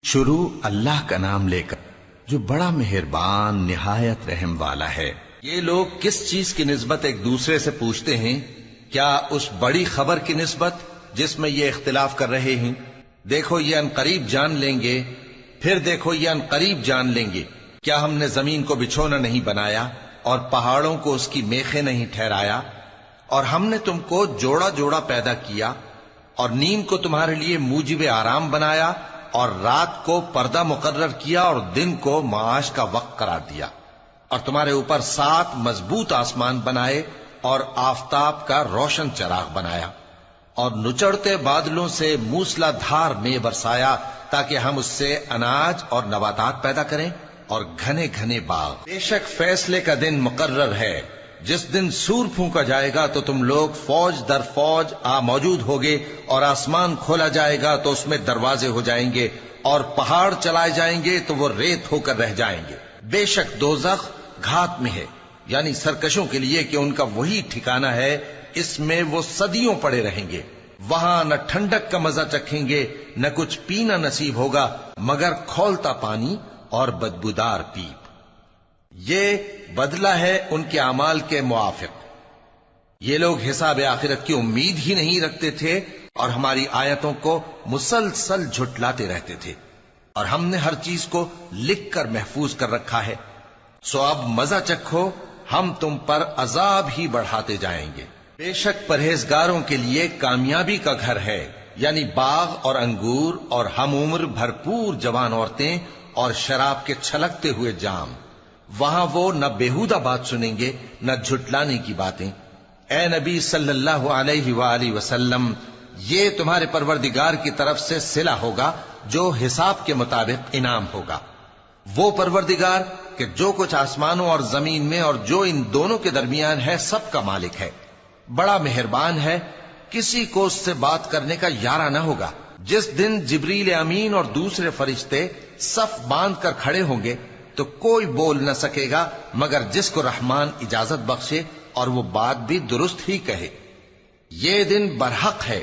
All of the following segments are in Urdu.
شروع اللہ کا نام لے کر جو بڑا مہربان نہایت رحم والا ہے۔ یہ لوگ کس چیز کی نسبت ایک دوسرے سے پوچھتے ہیں؟ کیا اس بڑی خبر کی نسبت جس میں یہ اختلاف کر رہے ہیں؟ دیکھو یہ انقریب جان لیں گے، پھر دیکھو یہ انقریب جان لیں گے۔ کیا ہم نے زمین کو بچھونا نہیں بنایا اور پہاڑوں کو اس کی میخیں نہیں ٹھہرایا؟ اور ہم نے تم کو جوڑا جوڑا پیدا کیا اور نیند کو تمہارے لیے موجب آرام بنایا اور رات کو پردہ مقرر کیا اور دن کو معاش کا وقت قرار دیا، اور تمہارے اوپر 7 مضبوط آسمان بنائے اور آفتاب کا روشن چراغ بنایا، اور نچڑتے بادلوں سے موسلا دھار میں برسایا تاکہ ہم اس سے اناج اور نباتات پیدا کریں اور گھنے گھنے باغ۔ بے شک فیصلے کا دن مقرر ہے، جس دن سور پھونکا جائے گا تو تم لوگ فوج در فوج موجود ہوگے، اور آسمان کھولا جائے گا تو اس میں دروازے ہو جائیں گے، اور پہاڑ چلائے جائیں گے تو وہ ریت ہو کر رہ جائیں گے۔ بے شک دوزخ گھات میں ہے، یعنی سرکشوں کے لیے کہ ان کا وہی ٹھکانہ ہے، اس میں وہ صدیوں پڑے رہیں گے۔ وہاں نہ ٹھنڈک کا مزہ چکھیں گے، نہ کچھ پینا نصیب ہوگا مگر کھولتا پانی اور بدبودار پیپ۔ یہ بدلہ ہے ان کے اعمال کے موافق۔ یہ لوگ حساب آخرت کی امید ہی نہیں رکھتے تھے اور ہماری آیتوں کو مسلسل جھٹلاتے رہتے تھے، اور ہم نے ہر چیز کو لکھ کر محفوظ کر رکھا ہے۔ سو اب مزہ چکھو، ہم تم پر عذاب ہی بڑھاتے جائیں گے۔ بے شک پرہیزگاروں کے لیے کامیابی کا گھر ہے، یعنی باغ اور انگور اور ہم عمر بھرپور جوان عورتیں اور شراب کے چھلکتے ہوئے جام۔ وہاں وہ نہ بیہودہ بات سنیں گے نہ جھٹلانے کی باتیں۔ اے نبی صلی اللہ علیہ وآلہ وسلم، یہ تمہارے پروردگار کی طرف سے صلہ ہوگا جو حساب کے مطابق انعام ہوگا۔ وہ پروردگار کہ جو کچھ آسمانوں اور زمین میں اور جو ان دونوں کے درمیان ہے سب کا مالک ہے، بڑا مہربان ہے، کسی کو اس سے بات کرنے کا یارہ نہ ہوگا۔ جس دن جبریل امین اور دوسرے فرشتے صف باندھ کر کھڑے ہوں گے تو کوئی بول نہ سکے گا مگر جس کو رحمان اجازت بخشے، اور وہ بات بھی درست ہی کہے۔ یہ دن برحق ہے،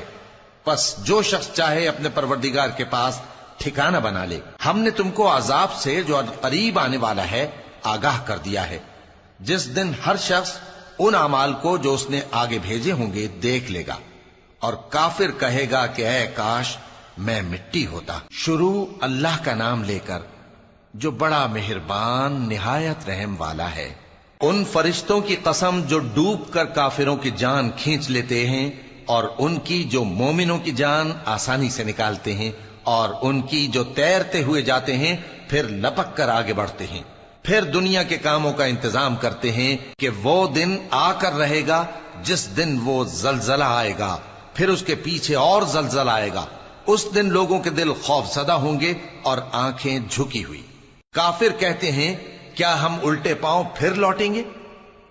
پس جو شخص چاہے اپنے پروردگار کے پاس ٹھکانہ بنا لے۔ ہم نے تم کو عذاب سے جو قریب آنے والا ہے آگاہ کر دیا ہے، جس دن ہر شخص ان اعمال کو جو اس نے آگے بھیجے ہوں گے دیکھ لے گا، اور کافر کہے گا کہ اے کاش میں مٹی ہوتا۔ شروع اللہ کا نام لے کر جو بڑا مہربان نہایت رحم والا ہے۔ ان فرشتوں کی قسم جو ڈوب کر کافروں کی جان کھینچ لیتے ہیں، اور ان کی جو مومنوں کی جان آسانی سے نکالتے ہیں، اور ان کی جو تیرتے ہوئے جاتے ہیں پھر لپک کر آگے بڑھتے ہیں، پھر دنیا کے کاموں کا انتظام کرتے ہیں کہ وہ دن آ کر رہے گا جس دن وہ زلزلہ آئے گا، پھر اس کے پیچھے اور زلزلہ آئے گا۔ اس دن لوگوں کے دل خوف زدہ ہوں گے اور آنکھیں جھکی ہوئی۔ کافر کہتے ہیں کیا ہم الٹے پاؤں پھر لوٹیں گے؟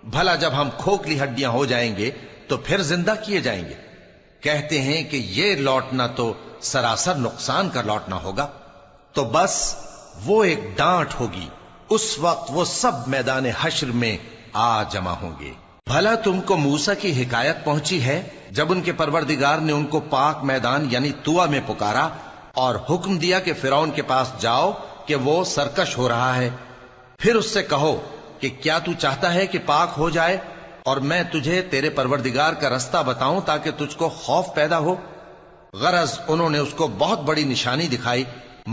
بھلا جب ہم کھوکھلی ہڈیاں ہو جائیں گے تو پھر زندہ کیے جائیں گے؟ کہتے ہیں کہ یہ لوٹنا تو سراسر نقصان کا لوٹنا ہوگا۔ تو بس وہ ایک ڈانٹ ہوگی، اس وقت وہ سب میدان حشر میں آ جمع ہوں گے۔ بھلا تم کو موسیٰ کی حکایت پہنچی ہے جب ان کے پروردگار نے ان کو پاک میدان یعنی طویٰ میں پکارا اور حکم دیا کہ فرعون کے پاس جاؤ کہ وہ سرکش ہو رہا ہے، پھر اس سے کہو کہ کیا تو چاہتا ہے کہ پاک ہو جائے اور میں تجھے تیرے پروردگار کا رستہ بتاؤں تاکہ تجھ کو خوف پیدا ہو؟ غرض انہوں نے اس کو بہت بڑی نشانی دکھائی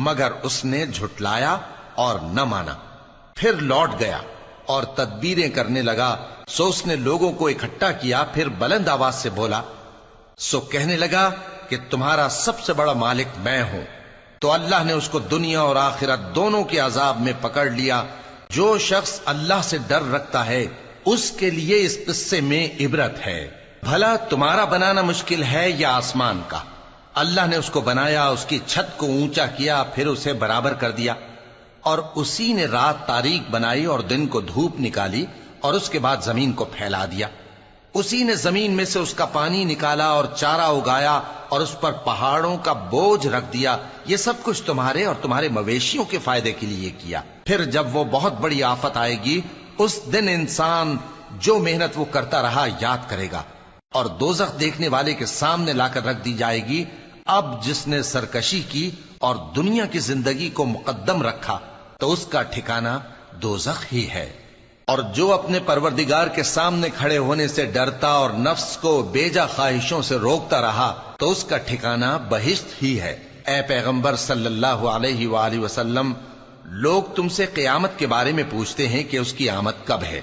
مگر اس نے جھٹلایا اور نہ مانا، پھر لوٹ گیا اور تدبیریں کرنے لگا۔ سو اس نے لوگوں کو اکٹھا کیا، پھر بلند آواز سے بولا، سو کہنے لگا کہ تمہارا سب سے بڑا مالک میں ہوں۔ تو اللہ نے اس کو دنیا اور آخرت دونوں کے عذاب میں پکڑ لیا۔ جو شخص اللہ سے ڈر رکھتا ہے اس کے لیے اس قصے میں عبرت ہے۔ بھلا تمہارا بنانا مشکل ہے یا آسمان کا؟ اللہ نے اس کو بنایا، اس کی چھت کو اونچا کیا، پھر اسے برابر کر دیا، اور اسی نے رات تاریک بنائی اور دن کو دھوپ نکالی، اور اس کے بعد زمین کو پھیلا دیا۔ اسی نے زمین میں سے اس کا پانی نکالا اور چارہ اگایا اور اس پر پہاڑوں کا بوجھ رکھ دیا۔ یہ سب کچھ تمہارے اور تمہارے مویشیوں کے فائدے کے لیے کیا۔ پھر جب وہ بہت بڑی آفت آئے گی اس دن انسان جو محنت وہ کرتا رہا یاد کرے گا، اور دوزخ دیکھنے والے کے سامنے لا کر رکھ دی جائے گی۔ اب جس نے سرکشی کی اور دنیا کی زندگی کو مقدم رکھا تو اس کا ٹھکانہ دوزخ ہی ہے، اور جو اپنے پروردگار کے سامنے کھڑے ہونے سے ڈرتا اور نفس کو بیجا خواہشوں سے روکتا رہا تو اس کا ٹھکانہ بہشت ہی ہے۔ اے پیغمبر صلی اللہ علیہ وآلہ وسلم، لوگ تم سے قیامت کے بارے میں پوچھتے ہیں کہ اس کی آمد کب ہے،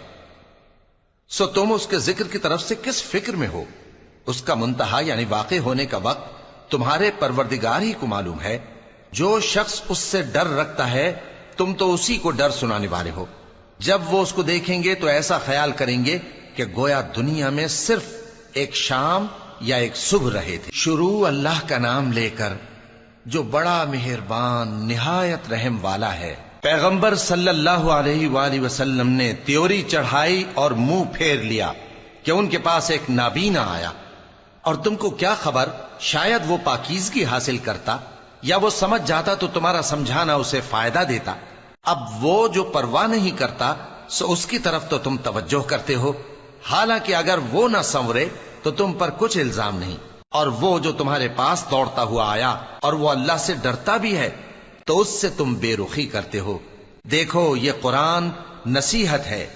سو تم اس کے ذکر کی طرف سے کس فکر میں ہو؟ اس کا منتہا یعنی واقع ہونے کا وقت تمہارے پروردگار ہی کو معلوم ہے۔ جو شخص اس سے ڈر رکھتا ہے تم تو اسی کو ڈر سنانے والے ہو۔ جب وہ اس کو دیکھیں گے تو ایسا خیال کریں گے کہ گویا دنیا میں صرف ایک شام یا ایک صبح رہے تھے۔ شروع اللہ کا نام لے کر جو بڑا مہربان نہایت رحم والا ہے۔ پیغمبر صلی اللہ علیہ وآلہ وسلم نے تیوری چڑھائی اور منہ پھیر لیا کہ ان کے پاس ایک نابینا آیا، اور تم کو کیا خبر، شاید وہ پاکیزگی حاصل کرتا یا وہ سمجھ جاتا تو تمہارا سمجھانا اسے فائدہ دیتا۔ اب وہ جو پرواہ نہیں کرتا سو اس کی طرف تو تم توجہ کرتے ہو، حالانکہ اگر وہ نہ سنورے تو تم پر کچھ الزام نہیں۔ اور وہ جو تمہارے پاس دوڑتا ہوا آیا اور وہ اللہ سے ڈرتا بھی ہے تو اس سے تم بے رخی کرتے ہو۔ دیکھو یہ قرآن نصیحت ہے،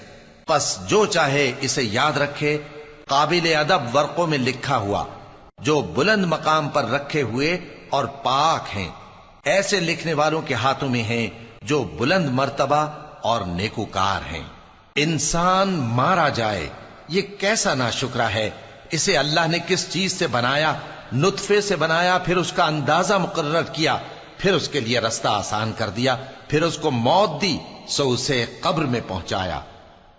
پس جو چاہے اسے یاد رکھے، قابل ادب ورقوں میں لکھا ہوا، جو بلند مقام پر رکھے ہوئے اور پاک ہیں، ایسے لکھنے والوں کے ہاتھوں میں ہیں جو بلند مرتبہ اور نیکوکار ہیں۔ انسان مارا جائے، یہ کیسا ناشکرا ہے، اسے اللہ نے کس چیز سے بنایا؟ نطفے سے بنایا، پھر اس کا اندازہ مقرر کیا، پھر اس کے لیے رستہ آسان کر دیا، پھر اس کو موت دی سو اسے قبر میں پہنچایا،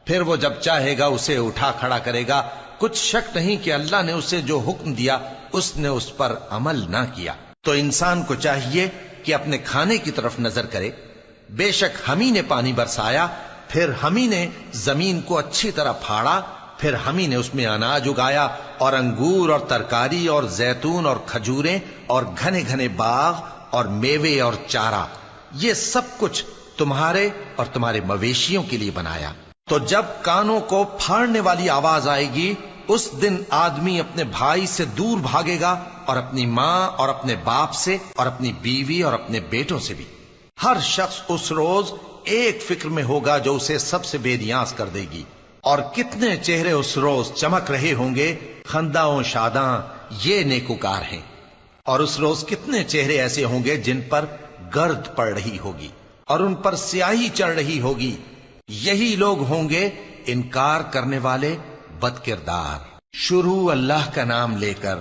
پھر وہ جب چاہے گا اسے اٹھا کھڑا کرے گا۔ کچھ شک نہیں کہ اللہ نے اسے جو حکم دیا اس نے اس پر عمل نہ کیا۔ تو انسان کو چاہیے کہ اپنے کھانے کی طرف نظر کرے۔ بے شک ہم ہی نے پانی برسایا، پھر ہم ہی نے زمین کو اچھی طرح پھاڑا، پھر ہم ہی نے اس میں اناج اگایا اور انگور اور ترکاری اور زیتون اور کھجوریں اور گھنے گھنے باغ اور میوے اور چارہ، یہ سب کچھ تمہارے اور تمہارے مویشیوں کے لیے بنایا۔ تو جب کانوں کو پھاڑنے والی آواز آئے گی اس دن آدمی اپنے بھائی سے دور بھاگے گا، اور اپنی ماں اور اپنے باپ سے اور اپنی بیوی اور اپنے بیٹوں سے بھی۔ ہر شخص اس روز ایک فکر میں ہوگا جو اسے سب سے بے نیاز کر دے گی۔ اور کتنے چہرے اس روز چمک رہے ہوں گے، خنداں و شاداں، یہ نیکوکار ہیں۔ اور اس روز کتنے چہرے ایسے ہوں گے جن پر گرد پڑ رہی ہوگی اور ان پر سیاہی چڑھ رہی ہوگی، یہی لوگ ہوں گے انکار کرنے والے بد کردار۔ شروع اللہ کا نام لے کر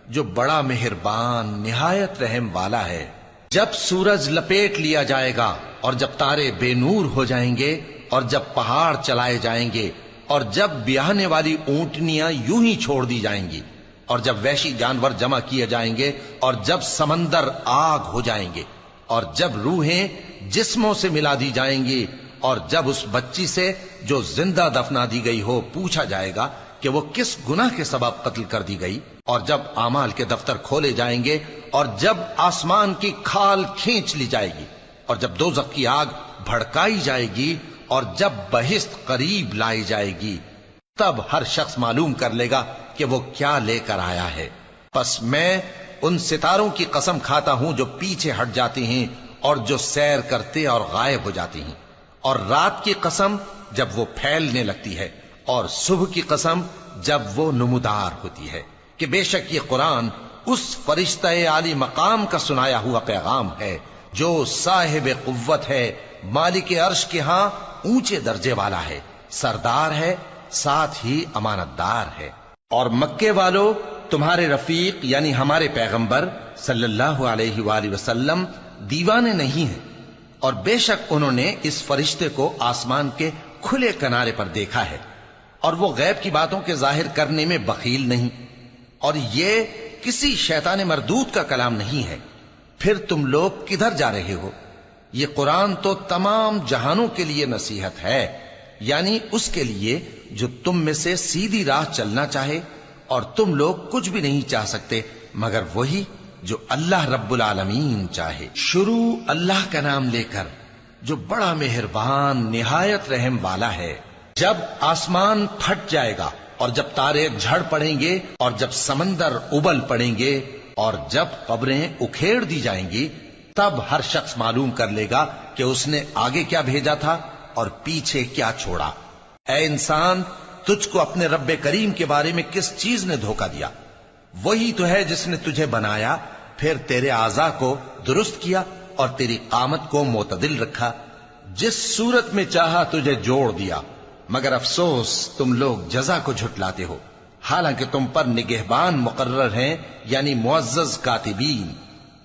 جو بڑا مہربان نہایت رحم والا ہے۔ جب سورج لپیٹ لیا جائے گا اور جب تارے بے نور ہو جائیں گے اور جب پہاڑ چلائے جائیں گے اور جب بیاہنے والی اونٹنیاں یوں ہی چھوڑ دی جائیں گی اور جب وحشی جانور جمع کیے جائیں گے اور جب سمندر آگ ہو جائیں گے اور جب روحیں جسموں سے ملا دی جائیں گی اور جب اس بچی سے جو زندہ دفنا دی گئی ہو پوچھا جائے گا کہ وہ کس گناہ کے سبب قتل کر دی گئی، اور جب اعمال کے دفتر کھولے جائیں گے اور جب آسمان کی کھال کھینچ لی جائے گی اور جب دوزخ کی آگ بھڑکائی جائے گی اور جب بہشت قریب لائی جائے گی، تب ہر شخص معلوم کر لے گا کہ وہ کیا لے کر آیا ہے۔ پس میں ان ستاروں کی قسم کھاتا ہوں جو پیچھے ہٹ جاتی ہیں اور جو سیر کرتے اور غائب ہو جاتی ہیں، اور رات کی قسم جب وہ پھیلنے لگتی ہے، اور صبح کی قسم جب وہ نمودار ہوتی ہے، کہ بے شک یہ قرآن اس فرشتہ عالی مقام کا سنایا ہوا پیغام ہے جو صاحب قوت ہے، مالک عرش کے ہاں اونچے درجے والا ہے، سردار ہے، ساتھ ہی امانت دار ہے۔ اور مکے والو، تمہارے رفیق یعنی ہمارے پیغمبر صلی اللہ علیہ وآلہ وسلم دیوانے نہیں ہیں، اور بے شک انہوں نے اس فرشتے کو آسمان کے کھلے کنارے پر دیکھا ہے، اور وہ غیب کی باتوں کے ظاہر کرنے میں بخیل نہیں، اور یہ کسی شیطان مردود کا کلام نہیں ہے۔ پھر تم لوگ کدھر جا رہے ہو؟ یہ قرآن تو تمام جہانوں کے لیے نصیحت ہے، یعنی اس کے لیے جو تم میں سے سیدھی راہ چلنا چاہے، اور تم لوگ کچھ بھی نہیں چاہ سکتے مگر وہی جو اللہ رب العالمین چاہے۔ شروع اللہ کا نام لے کر جو بڑا مہربان نہایت رحم والا ہے۔ جب آسمان پھٹ جائے گا اور جب تارے جھڑ پڑیں گے اور جب سمندر ابل پڑیں گے اور جب قبریں اکھیڑ دی جائیں گی تب ہر شخص معلوم کر لے گا کہ اس نے آگے کیا بھیجا تھا اور پیچھے کیا چھوڑا۔ اے انسان، تجھ کو اپنے رب کریم کے بارے میں کس چیز نے دھوکہ دیا؟ وہی تو ہے جس نے تجھے بنایا، پھر تیرے اعضاء کو درست کیا اور تیری قامت کو معتدل رکھا، جس صورت میں چاہا تجھے جوڑ دیا، مگر افسوس تم لوگ جزا کو جھٹلاتے ہو، حالانکہ تم پر نگہبان مقرر ہیں، یعنی معزز کاتبین،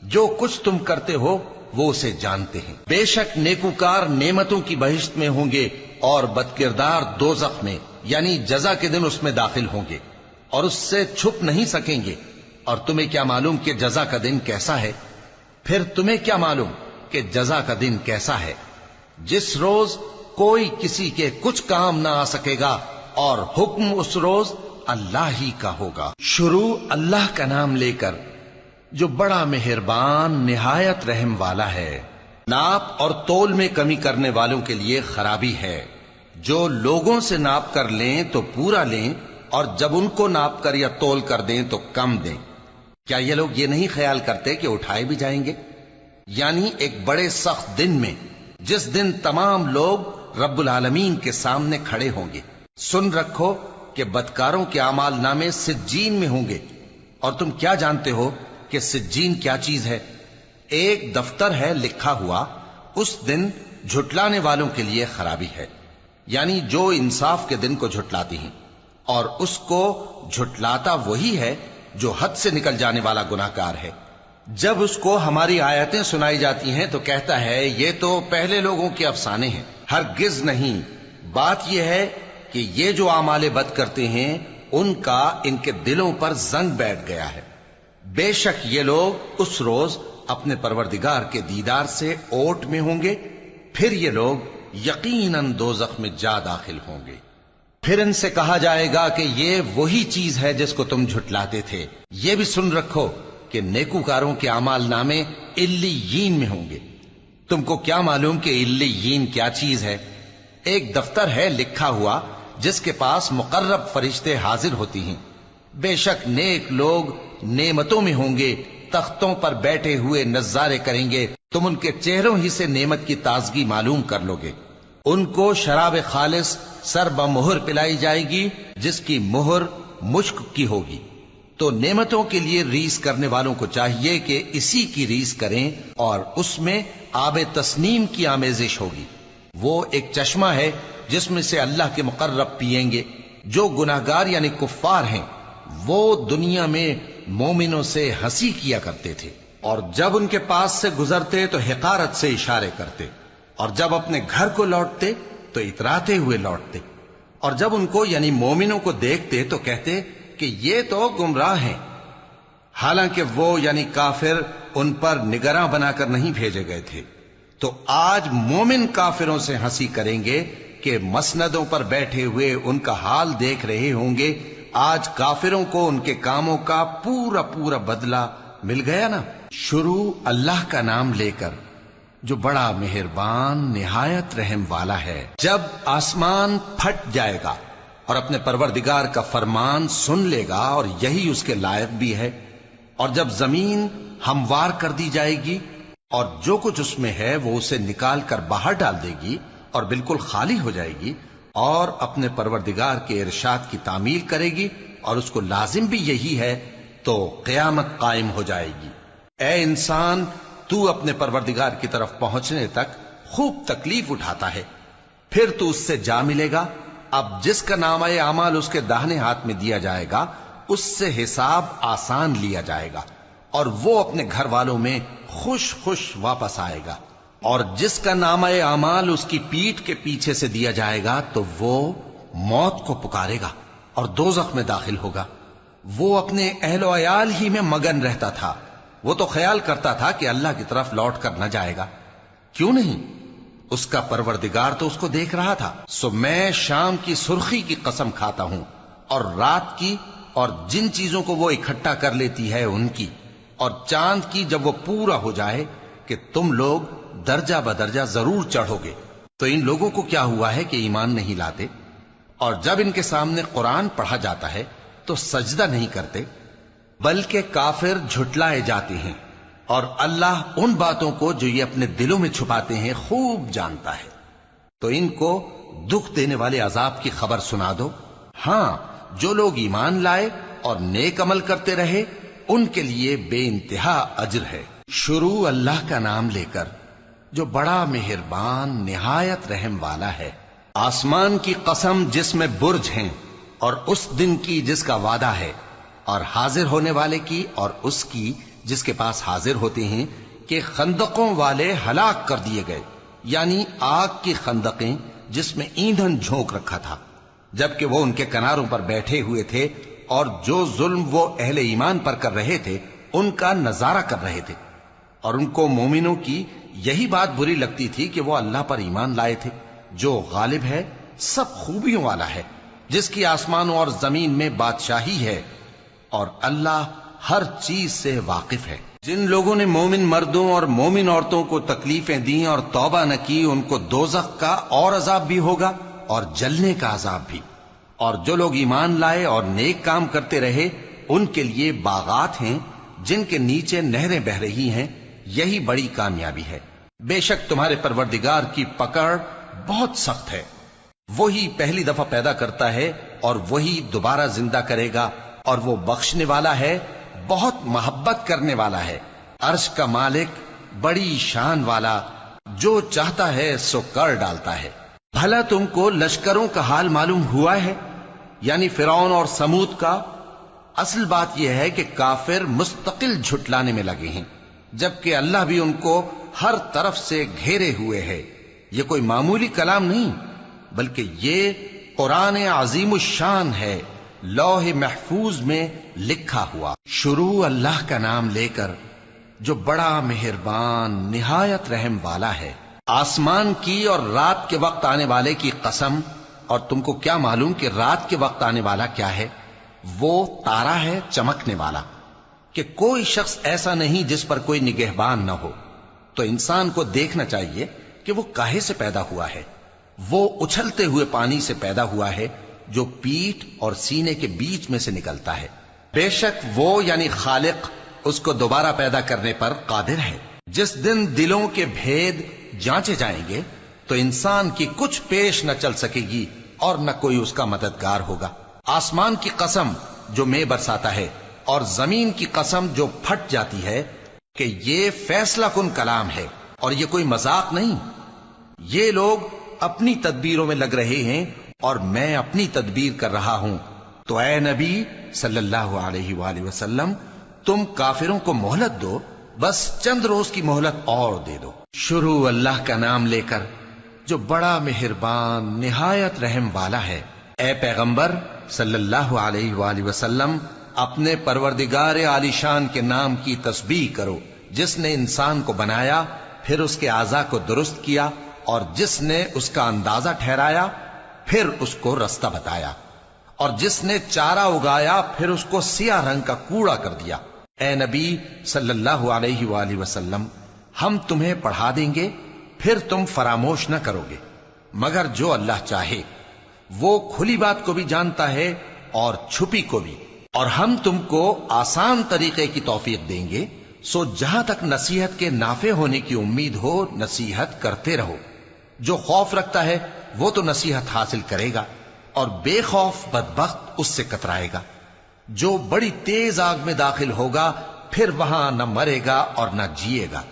جو کچھ تم کرتے ہو وہ اسے جانتے ہیں۔ بے شک نیکوکار نعمتوں کی بہشت میں ہوں گے اور بدکردار دوزخ میں، یعنی جزا کے دن اس میں داخل ہوں گے اور اس سے چھپ نہیں سکیں گے۔ اور تمہیں کیا معلوم کہ جزا کا دن کیسا ہے؟ پھر تمہیں کیا معلوم کہ جزا کا دن کیسا ہے، جس روز کوئی کسی کے کچھ کام نہ آ سکے گا اور حکم اس روز اللہ ہی کا ہوگا۔ شروع اللہ کا نام لے کر جو بڑا مہربان نہایت رحم والا ہے۔ ناپ اور تول میں کمی کرنے والوں کے لیے خرابی ہے، جو لوگوں سے ناپ کر لیں تو پورا لیں اور جب ان کو ناپ کر یا تول کر دیں تو کم دیں۔ کیا یہ لوگ یہ نہیں خیال کرتے کہ اٹھائے بھی جائیں گے؟ یعنی ایک بڑے سخت دن میں، جس دن تمام لوگ رب العالمین کے سامنے کھڑے ہوں گے۔ سن رکھو کہ بدکاروں کے اعمال نامے سجین میں ہوں گے، اور تم کیا جانتے ہو کہ سجین کیا چیز ہے؟ ایک دفتر ہے لکھا ہوا، اس دن جھٹلانے والوں کے لیے خرابی ہے، یعنی جو انصاف کے دن کو جھٹلاتی ہیں، اور اس کو جھٹلاتا وہی ہے جو حد سے نکل جانے والا گناہگار ہے۔ جب اس کو ہماری آیتیں سنائی جاتی ہیں تو کہتا ہے یہ تو پہلے لوگوں کے افسانے ہیں۔ ہرگز نہیں، بات یہ ہے کہ یہ جو اعمال بد کرتے ہیں ان کا ان کے دلوں پر زنگ بیٹھ گیا ہے۔ بے شک یہ لوگ اس روز اپنے پروردگار کے دیدار سے اوٹ میں ہوں گے، پھر یہ لوگ یقیناً دوزخ میں جا داخل ہوں گے۔ پھر ان سے کہا جائے گا کہ یہ وہی چیز ہے جس کو تم جھٹلاتے تھے۔ یہ بھی سن رکھو کہ نیکوکاروں کے اعمال نامے علیین میں ہوں گے۔ تم کو کیا معلوم کہ علیین کیا چیز ہے؟ ایک دفتر ہے لکھا ہوا جس کے پاس مقرب فرشتے حاضر ہوتی ہیں۔ بے شک نیک لوگ نعمتوں میں ہوں گے، تختوں پر بیٹھے ہوئے نظارے کریں گے، تم ان کے چہروں ہی سے نعمت کی تازگی معلوم کر لو گے۔ ان کو شراب خالص سر بمہر پلائی جائے گی جس کی مہر مشک کی ہوگی۔ تو نعمتوں کے لیے ریس کرنے والوں کو چاہیے کہ اسی کی ریس کریں، اور اس میں آب تسنیم کی آمیزش ہوگی۔ وہ ایک چشمہ ہے جس میں سے اللہ کے مقرب پیئیں گے۔ جو گناہگار یعنی کفار ہیں وہ دنیا میں مومنوں سے ہنسی کیا کرتے تھے، اور جب ان کے پاس سے گزرتے تو حقارت سے اشارے کرتے، اور جب اپنے گھر کو لوٹتے تو اتراتے ہوئے لوٹتے، اور جب ان کو یعنی مومنوں کو دیکھتے تو کہتے کہ یہ تو گمراہ ہیں، حالانکہ وہ یعنی کافر ان پر نگراں بنا کر نہیں بھیجے گئے تھے۔ تو آج مومن کافروں سے ہنسی کریں گے کہ مسندوں پر بیٹھے ہوئے ان کا حال دیکھ رہے ہوں گے۔ آج کافروں کو ان کے کاموں کا پورا پورا بدلہ مل گیا نا۔ شروع اللہ کا نام لے کر جو بڑا مہربان نہایت رحم والا ہے۔ جب آسمان پھٹ جائے گا اور اپنے پروردگار کا فرمان سن لے گا، اور یہی اس کے لائق بھی ہے، اور جب زمین ہموار کر دی جائے گی اور جو کچھ اس میں ہے وہ اسے نکال کر باہر ڈال دے گی اور بالکل خالی ہو جائے گی، اور اپنے پروردگار کے ارشاد کی تعمیل کرے گی، اور اس کو لازم بھی یہی ہے، تو قیامت قائم ہو جائے گی۔ اے انسان، تو اپنے پروردگار کی طرف پہنچنے تک خوب تکلیف اٹھاتا ہے، پھر تو اس سے جا ملے گا۔ اب جس کا نامہ اعمال اس کے داہنے ہاتھ میں دیا جائے گا اس سے حساب آسان لیا جائے گا، اور وہ اپنے گھر والوں میں خوش خوش واپس آئے گا۔ اور جس کا نامہ اعمال اس کی پیٹھ کے پیچھے سے دیا جائے گا تو وہ موت کو پکارے گا اور دوزخ میں داخل ہوگا۔ وہ اپنے اہل و عیال ہی میں مگن رہتا تھا، وہ تو خیال کرتا تھا کہ اللہ کی طرف لوٹ کر نہ جائے گا، کیوں نہیں؟ اس کا پروردگار تو اس کو دیکھ رہا تھا۔ سو میں شام کی سرخی کی قسم کھاتا ہوں، اور رات کی، اور جن چیزوں کو وہ اکٹھا کر لیتی ہے ان کی، اور چاند کی جب وہ پورا ہو جائے کہ تم لوگ درجہ بدرجہ ضرور چڑھو گے۔ تو ان لوگوں کو کیا ہوا ہے کہ ایمان نہیں لاتے، اور جب ان کے سامنے قرآن پڑھا جاتا ہے تو سجدہ نہیں کرتے۔ بلکہ کافر جھٹلائے جاتے ہیں، اور اللہ ان باتوں کو جو یہ اپنے دلوں میں چھپاتے ہیں خوب جانتا ہے۔ تو ان کو دکھ دینے والے عذاب کی خبر سنا دو۔ ہاں، جو لوگ ایمان لائے اور نیک عمل کرتے رہے ان کے لیے بے انتہا اجر ہے۔ شروع اللہ کا نام لے کر جو بڑا مہربان نہایت رحم والا ہے۔ آسمان کی قسم جس میں برج ہیں، اور اس دن کی جس کا وعدہ ہے، اور حاضر ہونے والے کی اور اس کی جس کے پاس حاضر ہوتے ہیں، کہ خندقوں والے ہلاک کر دیے گئے، یعنی آگ کی خندقیں جس میں ایندھن جھونک رکھا تھا، جبکہ وہ ان کے کناروں پر بیٹھے ہوئے تھے، اور جو ظلم وہ اہل ایمان پر کر رہے تھے ان کا نظارہ کر رہے تھے، اور ان کو مومنوں کی یہی بات بری لگتی تھی کہ وہ اللہ پر ایمان لائے تھے، جو غالب ہے، سب خوبیوں والا ہے، جس کی آسمانوں اور زمین میں بادشاہی ہے، اور اللہ ہر چیز سے واقف ہے۔ جن لوگوں نے مومن مردوں اور مومن عورتوں کو تکلیفیں دیں اور توبہ نہ کی، ان کو دوزخ کا اور عذاب بھی ہوگا اور جلنے کا عذاب بھی۔ اور جو لوگ ایمان لائے اور نیک کام کرتے رہے ان کے لیے باغات ہیں جن کے نیچے نہریں بہ رہی ہیں، یہی بڑی کامیابی ہے۔ بے شک تمہارے پروردگار کی پکڑ بہت سخت ہے، وہی پہلی دفعہ پیدا کرتا ہے اور وہی دوبارہ زندہ کرے گا، اور وہ بخشنے والا ہے، بہت محبت کرنے والا ہے، عرش کا مالک، بڑی شان والا، جو چاہتا ہے سو کر ڈالتا ہے۔ بھلا تم کو لشکروں کا حال معلوم ہوا ہے، یعنی فرعون اور سمود کا؟ اصل بات یہ ہے کہ کافر مستقل جھٹلانے میں لگے ہیں، جبکہ اللہ بھی ان کو ہر طرف سے گھیرے ہوئے ہے۔ یہ کوئی معمولی کلام نہیں، بلکہ یہ قرآن عظیم الشان ہے، لوح محفوظ میں لکھا ہوا۔ شروع اللہ کا نام لے کر جو بڑا مہربان نہایت رحم والا ہے۔ آسمان کی اور رات کے وقت آنے والے کی قسم، اور تم کو کیا معلوم کہ رات کے وقت آنے والا کیا ہے؟ وہ تارا ہے چمکنے والا، کہ کوئی شخص ایسا نہیں جس پر کوئی نگہبان نہ ہو۔ تو انسان کو دیکھنا چاہیے کہ وہ کاہے سے پیدا ہوا ہے۔ وہ اچھلتے ہوئے پانی سے پیدا ہوا ہے جو پیٹھ اور سینے کے بیچ میں سے نکلتا ہے۔ بے شک وہ یعنی خالق اس کو دوبارہ پیدا کرنے پر قادر ہے۔ جس دن دلوں کے بھید جانچے جائیں گے تو انسان کی کچھ پیش نہ چل سکے گی اور نہ کوئی اس کا مددگار ہوگا۔ آسمان کی قسم جو مے برساتا ہے، اور زمین کی قسم جو پھٹ جاتی ہے، کہ یہ فیصلہ کن کلام ہے اور یہ کوئی مذاق نہیں۔ یہ لوگ اپنی تدبیروں میں لگ رہے ہیں اور میں اپنی تدبیر کر رہا ہوں۔ تو اے نبی صلی اللہ علیہ وآلہ وسلم، تم کافروں کو مہلت دو، بس چند روز کی مہلت اور دے دو۔ شروع اللہ کا نام لے کر جو بڑا مہربان نہایت رحم والا ہے۔ اے پیغمبر صلی اللہ علیہ وآلہ وسلم، اپنے پروردگار عالی شان کے نام کی تسبیح کرو، جس نے انسان کو بنایا، پھر اس کے اعضاء کو درست کیا، اور جس نے اس کا اندازہ ٹھہرایا، پھر اس کو رستہ بتایا، اور جس نے چارہ اگایا، پھر اس کو سیاہ رنگ کا کوڑا کر دیا۔ اے نبی صلی اللہ علیہ وآلہ وسلم، ہم تمہیں پڑھا دیں گے، پھر تم فراموش نہ کرو گے، مگر جو اللہ چاہے۔ وہ کھلی بات کو بھی جانتا ہے اور چھپی کو بھی، اور ہم تم کو آسان طریقے کی توفیق دیں گے، سو جہاں تک نصیحت کے نافع ہونے کی امید ہو نصیحت کرتے رہو۔ جو خوف رکھتا ہے وہ تو نصیحت حاصل کرے گا، اور بے خوف بدبخت اس سے کترائے گا۔ جو بڑی تیز آگ میں داخل ہوگا، پھر وہاں نہ مرے گا اور نہ جیے گا۔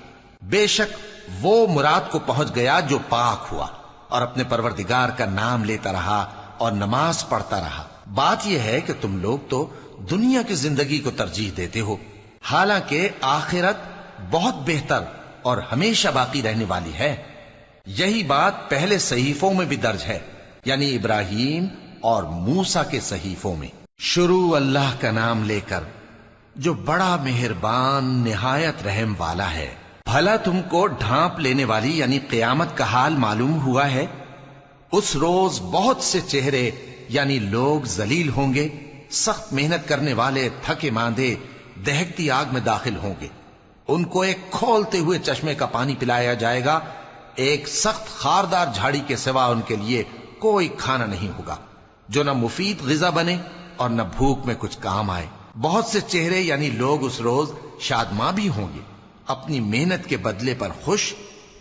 بے شک وہ مراد کو پہنچ گیا جو پاک ہوا اور اپنے پروردگار کا نام لیتا رہا اور نماز پڑھتا رہا۔ بات یہ ہے کہ تم لوگ تو دنیا کی زندگی کو ترجیح دیتے ہو، حالانکہ آخرت بہت بہتر اور ہمیشہ باقی رہنے والی ہے۔ یہی بات پہلے صحیفوں میں بھی درج ہے، یعنی ابراہیم اور موسیٰ کے صحیفوں میں۔ شروع اللہ کا نام لے کر جو بڑا مہربان نہایت رحم والا ہے۔ بھلا تم کو ڈھانپ لینے والی یعنی قیامت کا حال معلوم ہوا ہے؟ اس روز بہت سے چہرے یعنی لوگ ذلیل ہوں گے، سخت محنت کرنے والے تھکے ماندے دہکتی آگ میں داخل ہوں گے۔ ان کو ایک کھولتے ہوئے چشمے کا پانی پلایا جائے گا، ایک سخت خاردار جھاڑی کے سوا ان کے لیے کوئی کھانا نہیں ہوگا جو نہ مفید غذا بنے اور نہ بھوک میں کچھ کام آئے۔ بہت سے چہرے یعنی لوگ اس روز شادماں بھی ہوں گے، اپنی محنت کے بدلے پر خوش،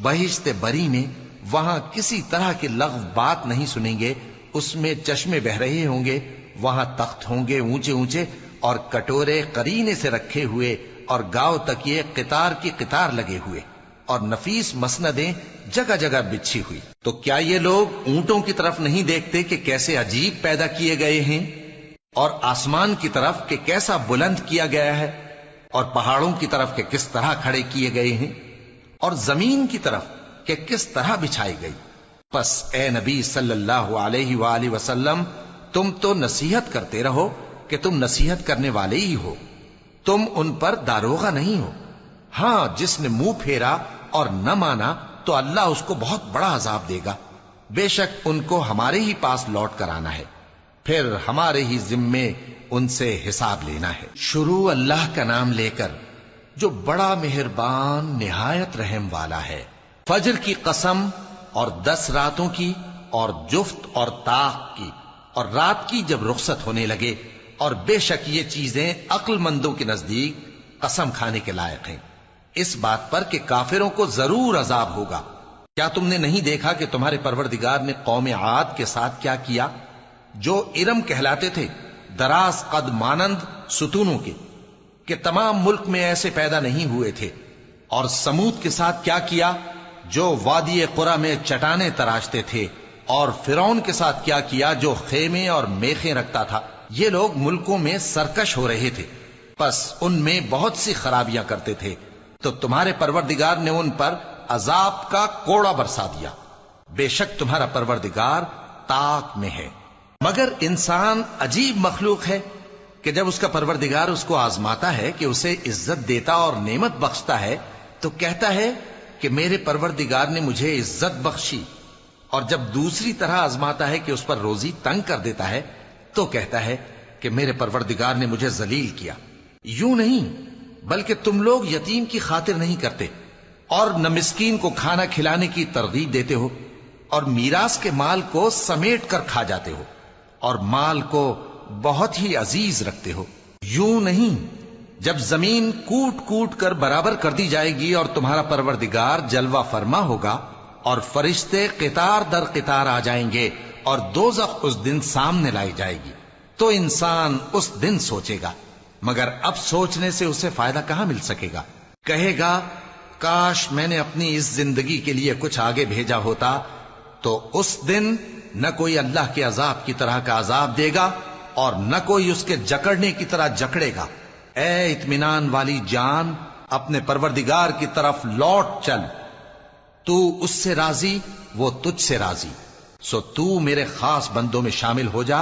بہشت بری میں وہاں کسی طرح کی لغو بات نہیں سنیں گے، اس میں چشمے بہ رہے ہوں گے، وہاں تخت ہوں گے اونچے اونچے اور کٹورے قرینے سے رکھے ہوئے اور گاؤ تکیے قطار کی قطار لگے ہوئے اور نفیس مسندیں جگہ جگہ بچھی ہوئی۔ تو کیا یہ لوگ اونٹوں کی طرف نہیں دیکھتے کہ کیسے عجیب پیدا کیے گئے ہیں، اور آسمان کی طرف کہ کیسا بلند کیا گیا ہے، اور پہاڑوں کی طرف کہ کس طرح کھڑے کیے گئے ہیں، اور زمین کی طرف کہ کس طرح بچھائی گئی؟ پس اے نبی صلی اللہ علیہ وآلہ وسلم، تم تو نصیحت کرتے رہو کہ تم نصیحت کرنے والے ہی ہو، تم ان پر داروغہ نہیں ہو۔ ہاں، جس نے منہ پھیرا اور نہ مانا تو اللہ اس کو بہت بڑا عذاب دے گا، بے شک ان کو ہمارے ہی پاس لوٹ کر آنا ہے، پھر ہمارے ہی ذمے ان سے حساب لینا ہے۔ شروع اللہ کا نام لے کر جو بڑا مہربان نہایت رحم والا ہے۔ فجر کی قسم اور 10 راتوں کی اور جفت اور طاق کی اور رات کی جب رخصت ہونے لگے، اور بے شک یہ چیزیں عقل مندوں کے نزدیک قسم کھانے کے لائق ہیں، اس بات پر کہ کافروں کو ضرور عذاب ہوگا۔ کیا تم نے نہیں دیکھا کہ تمہارے پروردگار نے قوم عاد کے ساتھ کیا کیا، جو ارم کہلاتے تھے، دراز قد مانند ستونوں کے، کہ تمام ملک میں ایسے پیدا نہیں ہوئے تھے، اور سمود کے ساتھ کیا کیا، جو وادی قرا میں چٹانیں تراشتے تھے، اور فرعون کے ساتھ کیا کیا، جو خیمے اور میخیں رکھتا تھا۔ یہ لوگ ملکوں میں سرکش ہو رہے تھے، پس ان میں بہت سی خرابیاں کرتے تھے، تو تمہارے پروردگار نے ان پر عذاب کا کوڑا برسا دیا۔ بے شک تمہارا پروردگار طاق میں ہے۔ مگر انسان عجیب مخلوق ہے کہ جب اس کا پروردگار اس کو آزماتا ہے کہ اسے عزت دیتا اور نعمت بخشتا ہے تو کہتا ہے کہ میرے پروردگار نے مجھے عزت بخشی، اور جب دوسری طرح آزماتا ہے کہ اس پر روزی تنگ کر دیتا ہے تو کہتا ہے کہ میرے پروردگار نے مجھے ذلیل کیا۔ یوں نہیں، بلکہ تم لوگ یتیم کی خاطر نہیں کرتے، اور نہ مسکین کو کھانا کھلانے کی ترغیب دیتے ہو، اور میراث کے مال کو سمیٹ کر کھا جاتے ہو، اور مال کو بہت ہی عزیز رکھتے ہو۔ یوں نہیں، جب زمین کوٹ کوٹ کر برابر کر دی جائے گی اور تمہارا پروردگار جلوہ فرما ہوگا اور فرشتے قطار در قطار آ جائیں گے اور دوزخ اس دن سامنے لائی جائے گی، تو انسان اس دن سوچے گا، مگر اب سوچنے سے اسے فائدہ کہاں مل سکے گا؟ کہے گا کاش میں نے اپنی اس زندگی کے لیے کچھ آگے بھیجا ہوتا، تو اس دن نہ کوئی اللہ کے عذاب کی طرح کا عذاب دے گا اور نہ کوئی اس کے جکڑنے کی طرح جکڑے گا۔ اے اطمینان والی جان، اپنے پروردگار کی طرف لوٹ چل، تو اس سے راضی، وہ تجھ سے راضی، سو تو میرے خاص بندوں میں شامل ہو جا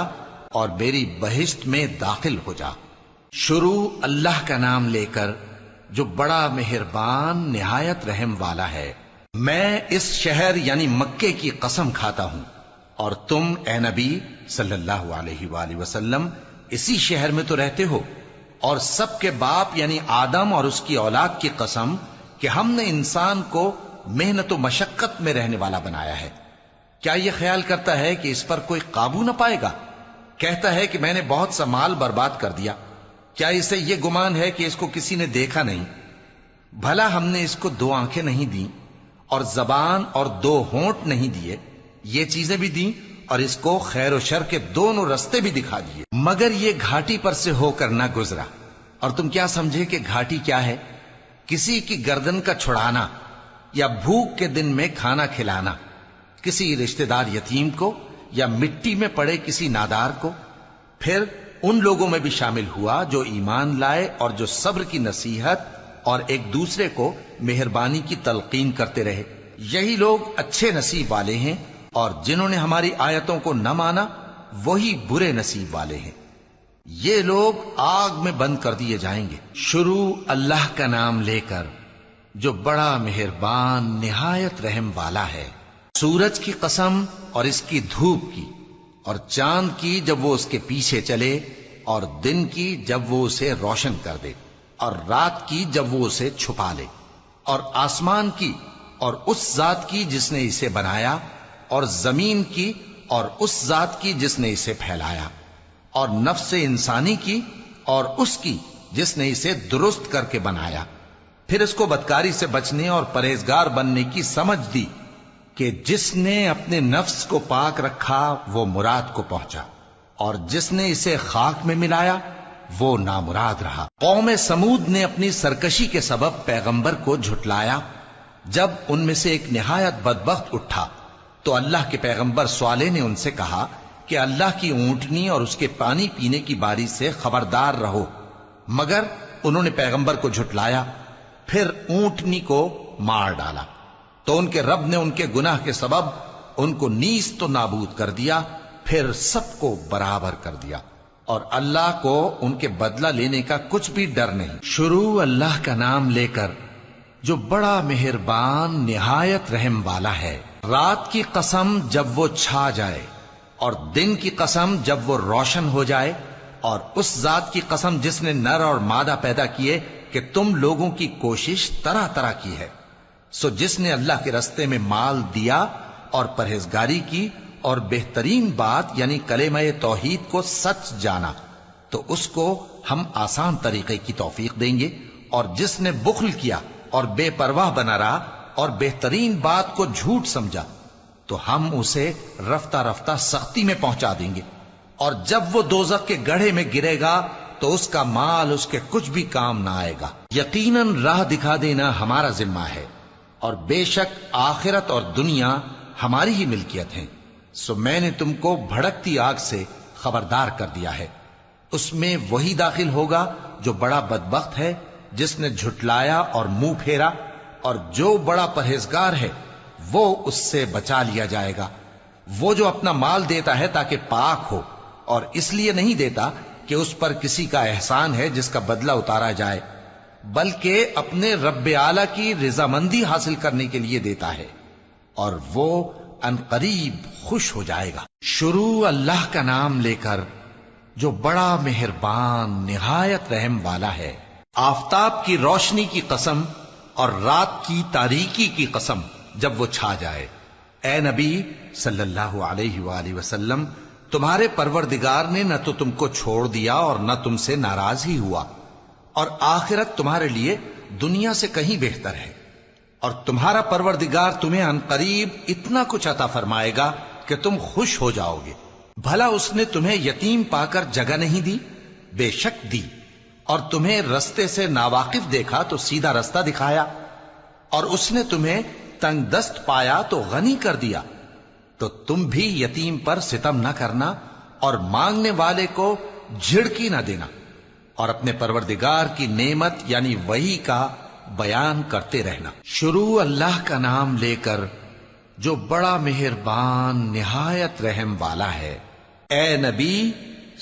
اور میری بہشت میں داخل ہو جا۔ شروع اللہ کا نام لے کر جو بڑا مہربان نہایت رحم والا ہے۔ میں اس شہر یعنی مکے کی قسم کھاتا ہوں، اور تم اے نبی صلی اللہ علیہ وآلہ وسلم اسی شہر میں تو رہتے ہو، اور سب کے باپ یعنی آدم اور اس کی اولاد کی قسم کہ ہم نے انسان کو محنت و مشقت میں رہنے والا بنایا ہے۔ کیا یہ خیال کرتا ہے کہ اس پر کوئی قابو نہ پائے گا؟ کہتا ہے کہ میں نے بہت سا مال برباد کر دیا۔ کیا اسے یہ گمان ہے کہ اس کو کسی نے دیکھا نہیں؟ بھلا ہم نے اس کو 2 آنکھیں نہیں دیں، اور زبان اور 2 ہونٹ نہیں دیے؟ یہ چیزیں بھی دیں اور اس کو خیر و شر کے دونوں رستے بھی دکھا دیے، مگر یہ گھاٹی پر سے ہو کر نہ گزرا۔ اور تم کیا سمجھے کہ گھاٹی کیا ہے؟ کسی کی گردن کا چھڑانا، یا بھوک کے دن میں کھانا کھلانا، کسی رشتہ دار یتیم کو، یا مٹی میں پڑے کسی نادار کو۔ پھر ان لوگوں میں بھی شامل ہوا جو ایمان لائے اور جو صبر کی نصیحت اور ایک دوسرے کو مہربانی کی تلقین کرتے رہے۔ یہی لوگ اچھے نصیب والے ہیں، اور جنہوں نے ہماری آیتوں کو نہ مانا وہی برے نصیب والے ہیں۔ یہ لوگ آگ میں بند کر دیے جائیں گے۔ شروع اللہ کا نام لے کر جو بڑا مہربان نہایت رحم والا ہے۔ سورج کی قسم اور اس کی دھوپ کی، اور چاند کی جب وہ اس کے پیچھے چلے، اور دن کی جب وہ اسے روشن کر دے، اور رات کی جب وہ اسے چھپا لے، اور آسمان کی اور اس ذات کی جس نے اسے بنایا، اور زمین کی اور اس ذات کی جس نے اسے پھیلایا، اور نفس انسانی کی اور اس کی جس نے اسے درست کر کے بنایا، پھر اس کو بدکاری سے بچنے اور پرہیزگار بننے کی سمجھ دی کہ جس نے اپنے نفس کو پاک رکھا وہ مراد کو پہنچا، اور جس نے اسے خاک میں ملایا وہ نامراد رہا۔ قوم سمود نے اپنی سرکشی کے سبب پیغمبر کو جھٹلایا۔ جب ان میں سے ایک نہایت بدبخت اٹھا تو اللہ کے پیغمبر صالح نے ان سے کہا کہ اللہ کی اونٹنی اور اس کے پانی پینے کی باری سے خبردار رہو، مگر انہوں نے پیغمبر کو جھٹلایا، پھر اونٹنی کو مار ڈالا تو ان کے رب نے ان کے گناہ کے سبب ان کو نیست و نابود کر دیا، پھر سب کو برابر کر دیا، اور اللہ کو ان کے بدلہ لینے کا کچھ بھی ڈر نہیں۔ شروع اللہ کا نام لے کر جو بڑا مہربان نہایت رحم والا ہے۔ رات کی قسم جب وہ چھا جائے، اور دن کی قسم جب وہ روشن ہو جائے، اور اس ذات کی قسم جس نے نر اور مادہ پیدا کیے کہ تم لوگوں کی کوشش طرح طرح کی ہے۔ سو جس نے اللہ کے رستے میں مال دیا اور پرہیزگاری کی اور بہترین بات یعنی کلمہ توحید کو سچ جانا، تو اس کو ہم آسان طریقے کی توفیق دیں گے، اور جس نے بخل کیا اور بے پرواہ بنا رہا اور بہترین بات کو جھوٹ سمجھا، تو ہم اسے رفتہ رفتہ سختی میں پہنچا دیں گے، اور جب وہ دوزخ کے گڑھے میں گرے گا تو اس کا مال اس کے کچھ بھی کام نہ آئے گا۔ یقیناً راہ دکھا دینا ہمارا ذمہ ہے، اور بے شک آخرت اور دنیا ہماری ہی ملکیت ہیں۔ سو میں نے تم کو بھڑکتی آگ سے خبردار کر دیا ہے، اس میں وہی داخل ہوگا جو بڑا بدبخت ہے، جس نے جھٹلایا اور منہ پھیرا، اور جو بڑا پرہیزگار ہے وہ اس سے بچا لیا جائے گا۔ وہ جو اپنا مال دیتا ہے تاکہ پاک ہو، اور اس لیے نہیں دیتا کہ اس پر کسی کا احسان ہے جس کا بدلہ اتارا جائے، بلکہ اپنے رب اعلی کی رضامندی حاصل کرنے کے لیے دیتا ہے، اور وہ ان قریب خوش ہو جائے گا۔ شروع اللہ کا نام لے کر جو بڑا مہربان نہایت رحم والا ہے۔ آفتاب کی روشنی کی قسم اور رات کی تاریکی کی قسم جب وہ چھا جائے۔ اے نبی صلی اللہ علیہ وآلہ وسلم، تمہارے پروردگار نے نہ تو تم کو چھوڑ دیا اور نہ تم سے ناراض ہی ہوا، اور آخرت تمہارے لیے دنیا سے کہیں بہتر ہے، اور تمہارا پروردگار تمہیں عنقریب اتنا کچھ عطا فرمائے گا کہ تم خوش ہو جاؤ گے۔ بھلا اس نے تمہیں یتیم پا کر جگہ نہیں دی؟ بے شک دی، اور تمہیں رستے سے ناواقف دیکھا تو سیدھا رستہ دکھایا، اور اس نے تمہیں تنگ دست پایا تو غنی کر دیا۔ تو تم بھی یتیم پر ستم نہ کرنا، اور مانگنے والے کو جھڑکی نہ دینا، اور اپنے پروردگار کی نعمت یعنی وحی کا بیان کرتے رہنا۔ شروع اللہ کا نام لے کر جو بڑا مہربان نہایت رحم والا ہے۔ اے نبی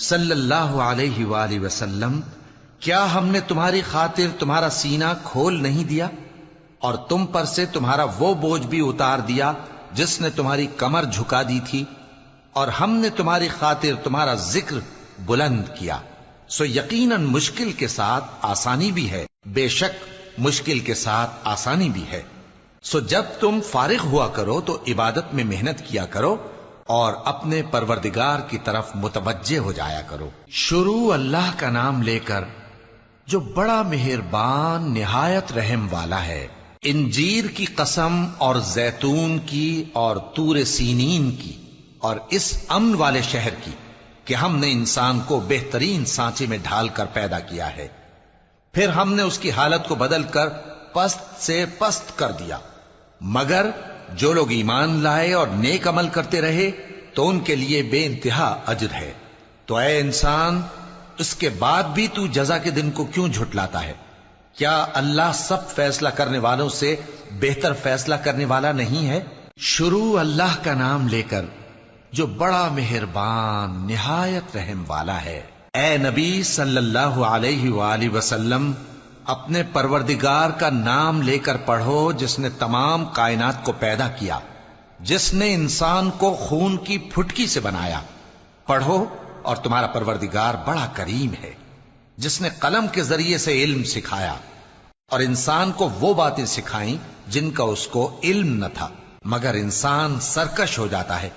صلی اللہ علیہ وآلہ وسلم، کیا ہم نے تمہاری خاطر تمہارا سینہ کھول نہیں دیا، اور تم پر سے تمہارا وہ بوجھ بھی اتار دیا جس نے تمہاری کمر جھکا دی تھی، اور ہم نے تمہاری خاطر تمہارا ذکر بلند کیا۔ سو یقیناً مشکل کے ساتھ آسانی بھی ہے، بے شک مشکل کے ساتھ آسانی بھی ہے۔ سو جب تم فارغ ہوا کرو تو عبادت میں محنت کیا کرو، اور اپنے پروردگار کی طرف متوجہ ہو جایا کرو۔ شروع اللہ کا نام لے کر جو بڑا مہربان نہایت رحم والا ہے۔ انجیر کی قسم، اور زیتون کی، اور طور سینین کی، اور اس امن والے شہر کی کہ ہم نے انسان کو بہترین سانچے میں ڈھال کر پیدا کیا ہے، پھر ہم نے اس کی حالت کو بدل کر پست سے پست کر دیا، مگر جو لوگ ایمان لائے اور نیک عمل کرتے رہے تو ان کے لیے بے انتہا اجر ہے۔ تو اے انسان، اس کے بعد بھی تو جزا کے دن کو کیوں جھٹلاتا ہے؟ کیا اللہ سب فیصلہ کرنے والوں سے بہتر فیصلہ کرنے والا نہیں ہے؟ شروع اللہ کا نام لے کر جو بڑا مہربان نہایت رحم والا ہے۔ اے نبی صلی اللہ علیہ وآلہ وسلم، اپنے پروردگار کا نام لے کر پڑھو جس نے تمام کائنات کو پیدا کیا، جس نے انسان کو خون کی پھٹکی سے بنایا۔ پڑھو، اور تمہارا پروردگار بڑا کریم ہے، جس نے قلم کے ذریعے سے علم سکھایا، اور انسان کو وہ باتیں سکھائیں جن کا اس کو علم نہ تھا، مگر انسان سرکش ہو جاتا ہے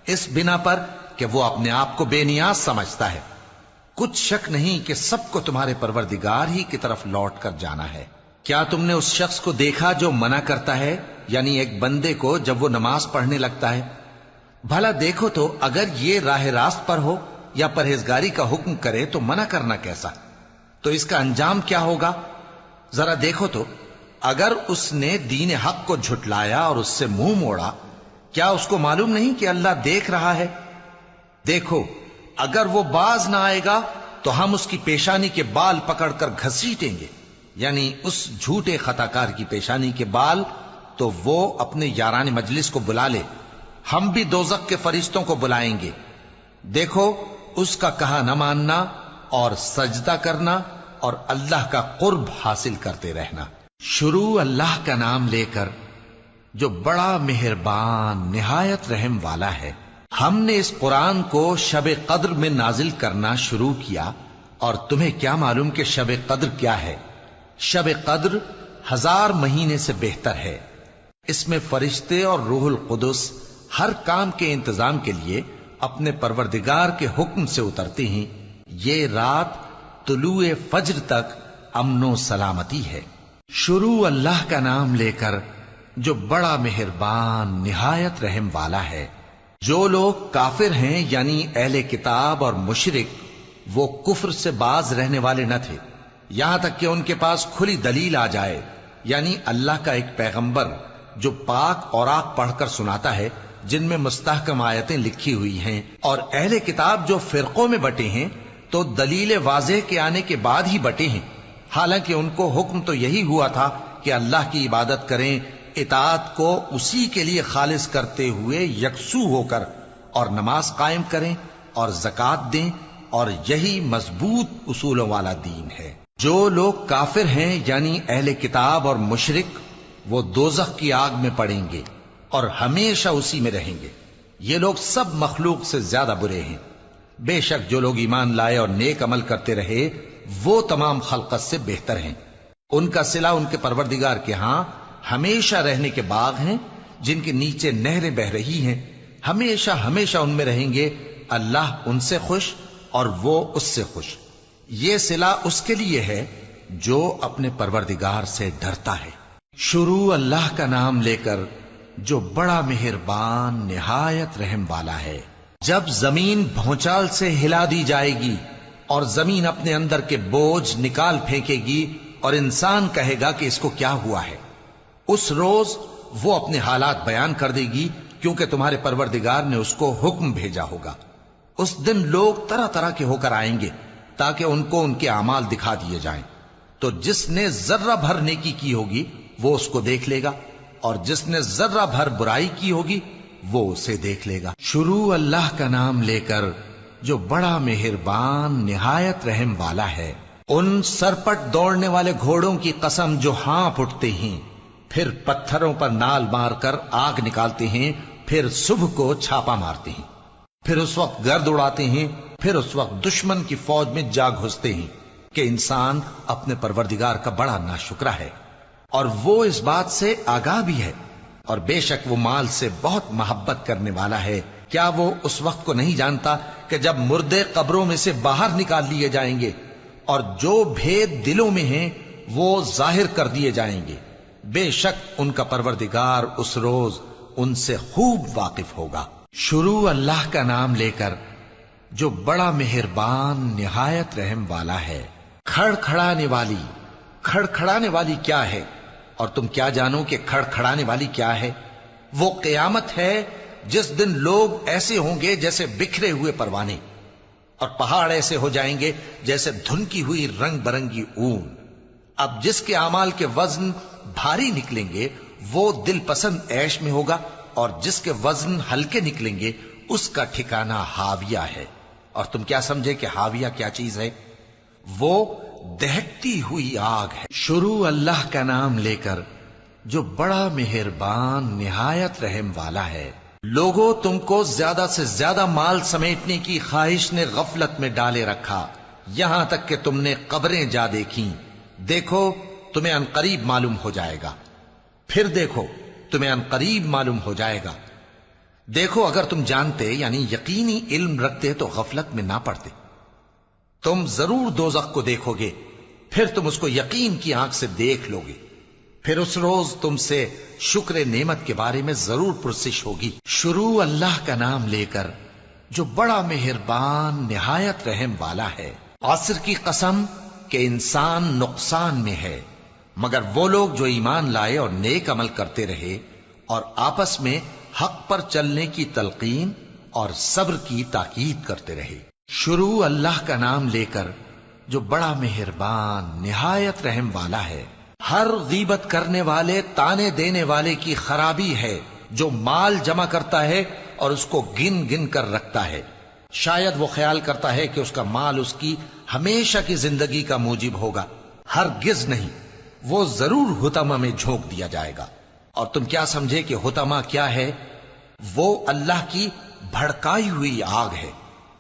اس بنا پر کہ وہ اپنے آپ کو بے نیاز سمجھتا ہے۔ کچھ شک نہیں کہ سب کو تمہارے پروردگار ہی کی طرف لوٹ کر جانا ہے۔ کیا تم نے اس شخص کو دیکھا جو منع کرتا ہے، یعنی ایک بندے کو جب وہ نماز پڑھنے لگتا ہے؟ بھلا دیکھو تو اگر یہ راہ راست پر ہو یا پرہیزگاری کا حکم کرے تو منع کرنا کیسا؟ تو اس کا انجام کیا ہوگا؟ ذرا دیکھو تو اگر اس نے دین حق کو جھٹلایا اور اس سے منہ موڑا، کیا اس کو معلوم نہیں کہ اللہ دیکھ رہا ہے؟ دیکھو اگر وہ باز نہ آئے گا تو ہم اس کی پیشانی کے بال پکڑ کر گھسیٹیں گے، یعنی اس جھوٹے خطا کار کی پیشانی کے بال، تو وہ اپنے یاران مجلس کو بلا لے، ہم بھی دوزخ کے فرشتوں کو بلائیں گے۔ دیکھو اس کا کہا نہ ماننا اور سجدہ کرنا اور اللہ کا قرب حاصل کرتے رہنا۔ شروع اللہ کا نام لے کر جو بڑا مہربان نہایت رحم والا ہے۔ ہم نے اس قرآن کو شب قدر میں نازل کرنا شروع کیا، اور تمہیں کیا معلوم کہ شب قدر کیا ہے؟ شب قدر 1000 مہینے سے بہتر ہے۔ اس میں فرشتے اور روح القدس ہر کام کے انتظام کے لیے اپنے پروردگار کے حکم سے اترتے ہیں۔ یہ رات طلوع فجر تک امن و سلامتی ہے۔ شروع اللہ کا نام لے کر جو بڑا مہربان نہایت رحم والا ہے۔ جو لوگ کافر ہیں یعنی اہل کتاب اور مشرک، وہ کفر سے باز رہنے والے نہ تھے یہاں تک کہ ان کے پاس کھلی دلیل آ جائے، یعنی اللہ کا ایک پیغمبر جو پاک اوراق پڑھ کر سناتا ہے جن میں مستحکم آیتیں لکھی ہوئی ہیں، اور اہل کتاب جو فرقوں میں بٹے ہیں تو دلیل واضح کے آنے کے بعد ہی بٹے ہیں، حالانکہ ان کو حکم تو یہی ہوا تھا کہ اللہ کی عبادت کریں، اطاعت کو اسی کے لیے خالص کرتے ہوئے یکسو ہو کر، اور نماز قائم کریں اور زکوٰۃ دیں، اور یہی مضبوط اصولوں والا دین ہے۔ جو لوگ کافر ہیں یعنی اہل کتاب اور مشرک، وہ دوزخ کی آگ میں پڑیں گے اور ہمیشہ اسی میں رہیں گے۔ یہ لوگ سب مخلوق سے زیادہ برے ہیں۔ بے شک جو لوگ ایمان لائے اور نیک عمل کرتے رہے وہ تمام خلقت سے بہتر ہیں۔ ان کا صلہ ان کے پروردگار کے ہاں ہمیشہ رہنے کے باغ ہیں جن کے نیچے نہریں بہ رہی ہیں، ہمیشہ ہمیشہ ان میں رہیں گے۔ اللہ ان سے خوش اور وہ اس سے خوش۔ یہ صلہ اس کے لیے ہے جو اپنے پروردگار سے ڈرتا ہے۔ شروع اللہ کا نام لے کر جو بڑا مہربان نہایت رحم والا ہے۔ جب زمین بھونچال سے ہلا دی جائے گی اور زمین اپنے اندر کے بوجھ نکال پھینکے گی اور انسان کہے گا کہ اس کو کیا ہوا ہے، اس روز وہ اپنے حالات بیان کر دے گی، کیونکہ تمہارے پروردگار نے اس کو حکم بھیجا ہوگا۔ اس دن لوگ طرح طرح کے ہو کر آئیں گے تاکہ ان کو ان کے اعمال دکھا دیے جائیں، تو جس نے ذرہ بھر نیکی کی ہوگی وہ اس کو دیکھ لے گا، اور جس نے ذرہ بھر برائی کی ہوگی وہ اسے دیکھ لے گا۔ شروع اللہ کا نام لے کر جو بڑا مہربان نہایت رحم والا ہے۔ ان سرپٹ دوڑنے والے گھوڑوں کی قسم جو ہانپ اٹھتے ہیں، پھر پتھروں پر نال مار کر آگ نکالتے ہیں، پھر صبح کو چھاپا مارتے ہیں، پھر اس وقت گرد اڑاتے ہیں، پھر اس وقت دشمن کی فوج میں جا گھستے ہیں کہ انسان اپنے پروردگار کا بڑا ناشکرا ہے، اور وہ اس بات سے آگاہ بھی ہے، اور بے شک وہ مال سے بہت محبت کرنے والا ہے۔ کیا وہ اس وقت کو نہیں جانتا کہ جب مردے قبروں میں سے باہر نکال لیے جائیں گے اور جو بھید دلوں میں ہیں وہ ظاہر کر دیے جائیں گے، بے شک ان کا پروردگار اس روز ان سے خوب واقف ہوگا۔ شروع اللہ کا نام لے کر جو بڑا مہربان نہایت رحم والا ہے۔ کھڑکھڑانے والی، کھڑکھڑانے والی کیا ہے؟ اور تم کیا جانو کہ کھڑکھڑانے والی کیا ہے؟ وہ قیامت ہے جس دن لوگ ایسے ہوں گے جیسے بکھرے ہوئے پروانے، اور پہاڑ ایسے ہو جائیں گے جیسے دھنکی ہوئی رنگ برنگی اون۔ اب جس کے اعمال کے وزن بھاری نکلیں گے وہ دل پسند عیش میں ہوگا، اور جس کے وزن ہلکے نکلیں گے اس کا ٹھکانہ ہاویہ ہے۔ اور تم کیا سمجھے کہ ہاویہ کیا چیز ہے؟ وہ دہکتی ہوئی آگ ہے۔ شروع اللہ کا نام لے کر جو بڑا مہربان نہایت رحم والا ہے۔ لوگوں، تم کو زیادہ سے زیادہ مال سمیٹنے کی خواہش نے غفلت میں ڈالے رکھا، یہاں تک کہ تم نے قبریں جا دیکھیں۔ دیکھو تمہیں عنقریب معلوم ہو جائے گا، پھر دیکھو تمہیں عنقریب معلوم ہو جائے گا۔ دیکھو اگر تم جانتے یعنی یقینی علم رکھتے تو غفلت میں نہ پڑتے۔ تم ضرور دوزخ کو دیکھو گے، پھر تم اس کو یقین کی آنکھ سے دیکھ لو گے، پھر اس روز تم سے شکر نعمت کے بارے میں ضرور پرسش ہوگی۔ شروع اللہ کا نام لے کر جو بڑا مہربان نہایت رحم والا ہے۔ عصر کی قسم کہ انسان نقصان میں ہے، مگر وہ لوگ جو ایمان لائے اور نیک عمل کرتے رہے اور آپس میں حق پر چلنے کی تلقین اور صبر کی تاکید کرتے رہے۔ شروع اللہ کا نام لے کر جو بڑا مہربان نہایت رحم والا ہے۔ ہر غیبت کرنے والے تانے دینے والے کی خرابی ہے جو مال جمع کرتا ہے اور اس کو گن گن کر رکھتا ہے، شاید وہ خیال کرتا ہے کہ اس کا مال اس کی ہمیشہ کی زندگی کا موجب ہوگا، ہرگز نہیں، وہ ضرور حطمہ میں جھونک دیا جائے گا۔ اور تم کیا سمجھے کہ حطمہ کیا ہے؟ وہ اللہ کی بھڑکائی ہوئی آگ ہے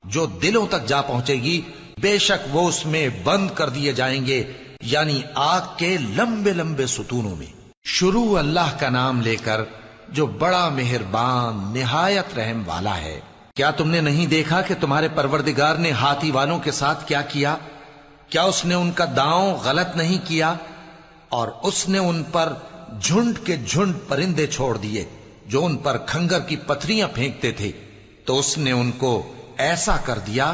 جو دلوں تک جا پہنچے گی، بے شک وہ اس میں بند کر دیے جائیں گے، یعنی آگ کے لمبے لمبے ستونوں میں۔ شروع اللہ کا نام لے کر جو بڑا مہربان نہایت رحم والا ہے۔ کیا تم نے نہیں دیکھا کہ تمہارے پروردگار نے ہاتھی والوں کے ساتھ کیا کیا؟ کیا اس نے ان کا داؤں غلط نہیں کیا؟ اور اس نے ان پر جھنڈ کے جھنڈ پرندے چھوڑ دیے جو ان پر کھنگر کی پتھریاں پھینکتے تھے، تو اس نے ان کو ایسا کر دیا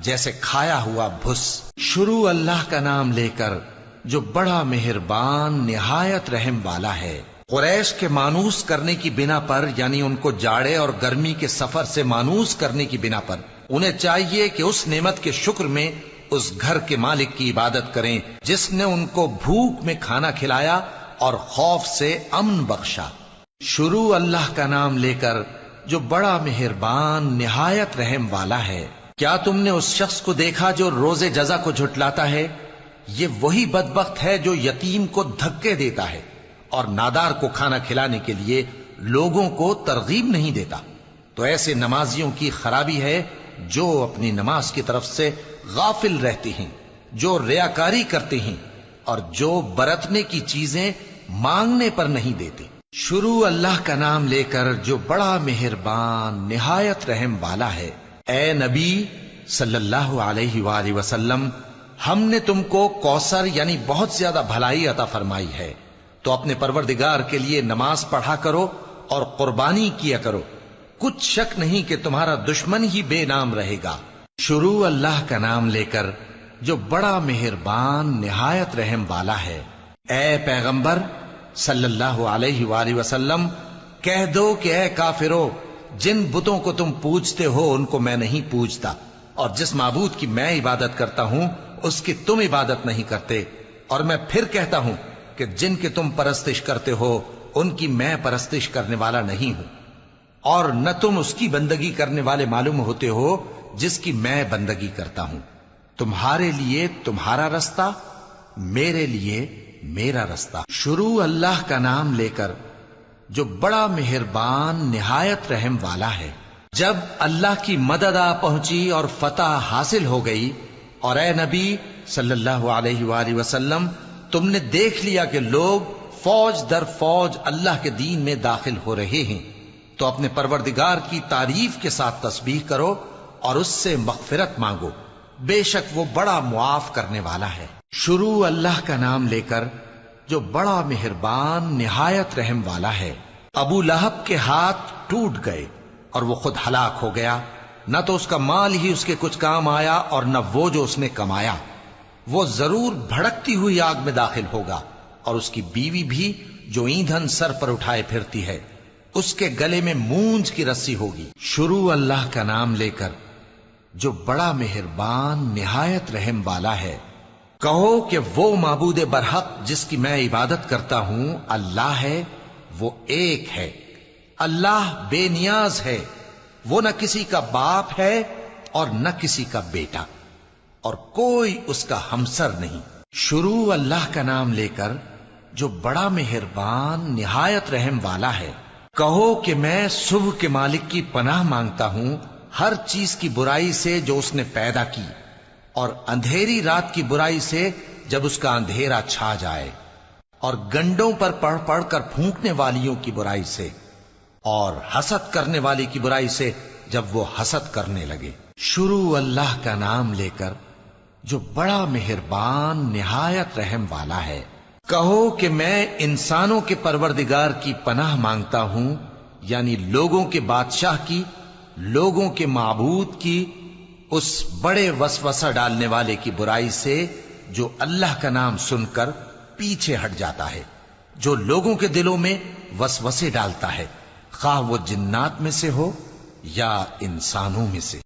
جیسے کھایا ہوا بھس۔ شروع اللہ کا نام لے کر جو بڑا مہربان نہایت رحم والا ہے۔ قریش کے مانوس کرنے کی بنا پر، یعنی ان کو جاڑے اور گرمی کے سفر سے مانوس کرنے کی بنا پر، انہیں چاہیے کہ اس نعمت کے شکر میں اس گھر کے مالک کی عبادت کریں جس نے ان کو بھوک میں کھانا کھلایا اور خوف سے امن بخشا۔ شروع اللہ کا نام لے کر جو بڑا مہربان نہایت رحم والا ہے۔ کیا تم نے اس شخص کو دیکھا جو روز جزا کو جھٹلاتا ہے؟ یہ وہی بدبخت ہے جو یتیم کو دھکے دیتا ہے اور نادار کو کھانا کھلانے کے لیے لوگوں کو ترغیب نہیں دیتا۔ تو ایسے نمازیوں کی خرابی ہے جو اپنی نماز کی طرف سے غافل رہتے ہیں، جو ریاکاری کرتے ہیں اور جو برتنے کی چیزیں مانگنے پر نہیں دیتے۔ شروع اللہ کا نام لے کر جو بڑا مہربان نہایت رحم والا ہے۔ اے نبی صلی اللہ علیہ وآلہ وسلم، ہم نے تم کو کوثر یعنی بہت زیادہ بھلائی عطا فرمائی ہے، تو اپنے پروردگار کے لیے نماز پڑھا کرو اور قربانی کیا کرو، کچھ شک نہیں کہ تمہارا دشمن ہی بے نام رہے گا۔ شروع اللہ کا نام لے کر جو بڑا مہربان نہایت رحم والا ہے۔ اے پیغمبر صلی اللہ علیہ وآلہ وسلم، کہہ دو کہ اے کافرو، جن بتوں کو تم پوجتے ہو ان کو میں نہیں پوجتا، اور جس معبود کی میں عبادت کرتا ہوں اس کی تم عبادت نہیں کرتے، اور میں پھر کہتا ہوں کہ جن کی تم پرستش کرتے ہو ان کی میں پرستش کرنے والا نہیں ہوں، اور نہ تم اس کی بندگی کرنے والے معلوم ہوتے ہو جس کی میں بندگی کرتا ہوں۔ تمہارے لیے تمہارا رستہ، میرے لیے میرا رستہ۔ شروع اللہ کا نام لے کر جو بڑا مہربان نہایت رحم والا ہے۔ جب اللہ کی مدد آ پہنچی اور فتح حاصل ہو گئی، اور اے نبی صلی اللہ علیہ وآلہ وسلم، تم نے دیکھ لیا کہ لوگ فوج در فوج اللہ کے دین میں داخل ہو رہے ہیں، تو اپنے پروردگار کی تعریف کے ساتھ تسبیح کرو اور اس سے مغفرت مانگو، بے شک وہ بڑا معاف کرنے والا ہے۔ شروع اللہ کا نام لے کر جو بڑا مہربان نہایت رحم والا ہے۔ ابو لہب کے ہاتھ ٹوٹ گئے اور وہ خود ہلاک ہو گیا، نہ تو اس کا مال ہی اس کے کچھ کام آیا اور نہ وہ جو اس نے کمایا۔ وہ ضرور بھڑکتی ہوئی آگ میں داخل ہوگا، اور اس کی بیوی بھی جو ایندھن سر پر اٹھائے پھرتی ہے، اس کے گلے میں مونج کی رسی ہوگی۔ شروع اللہ کا نام لے کر جو بڑا مہربان نہایت رحم والا ہے۔ کہو کہ وہ معبود برحق جس کی میں عبادت کرتا ہوں اللہ ہے، وہ ایک ہے، اللہ بے نیاز ہے، وہ نہ کسی کا باپ ہے اور نہ کسی کا بیٹا، اور کوئی اس کا ہمسر نہیں۔ شروع اللہ کا نام لے کر جو بڑا مہربان نہایت رحم والا ہے۔ کہو کہ میں صبح کے مالک کی پناہ مانگتا ہوں ہر چیز کی برائی سے جو اس نے پیدا کی، اور اندھیری رات کی برائی سے جب اس کا اندھیرا چھا جائے، اور گنڈوں پر پڑھ پڑھ کر پھونکنے والیوں کی برائی سے، اور حسد کرنے والی کی برائی سے جب وہ حسد کرنے لگے۔ شروع اللہ کا نام لے کر جو بڑا مہربان نہایت رحم والا ہے۔ کہو کہ میں انسانوں کے پروردگار کی پناہ مانگتا ہوں، یعنی لوگوں کے بادشاہ کی، لوگوں کے معبود کی، اس بڑے وسوسہ ڈالنے والے کی برائی سے جو اللہ کا نام سن کر پیچھے ہٹ جاتا ہے، جو لوگوں کے دلوں میں وسوسے ڈالتا ہے، خواہ وہ جنات میں سے ہو یا انسانوں میں سے۔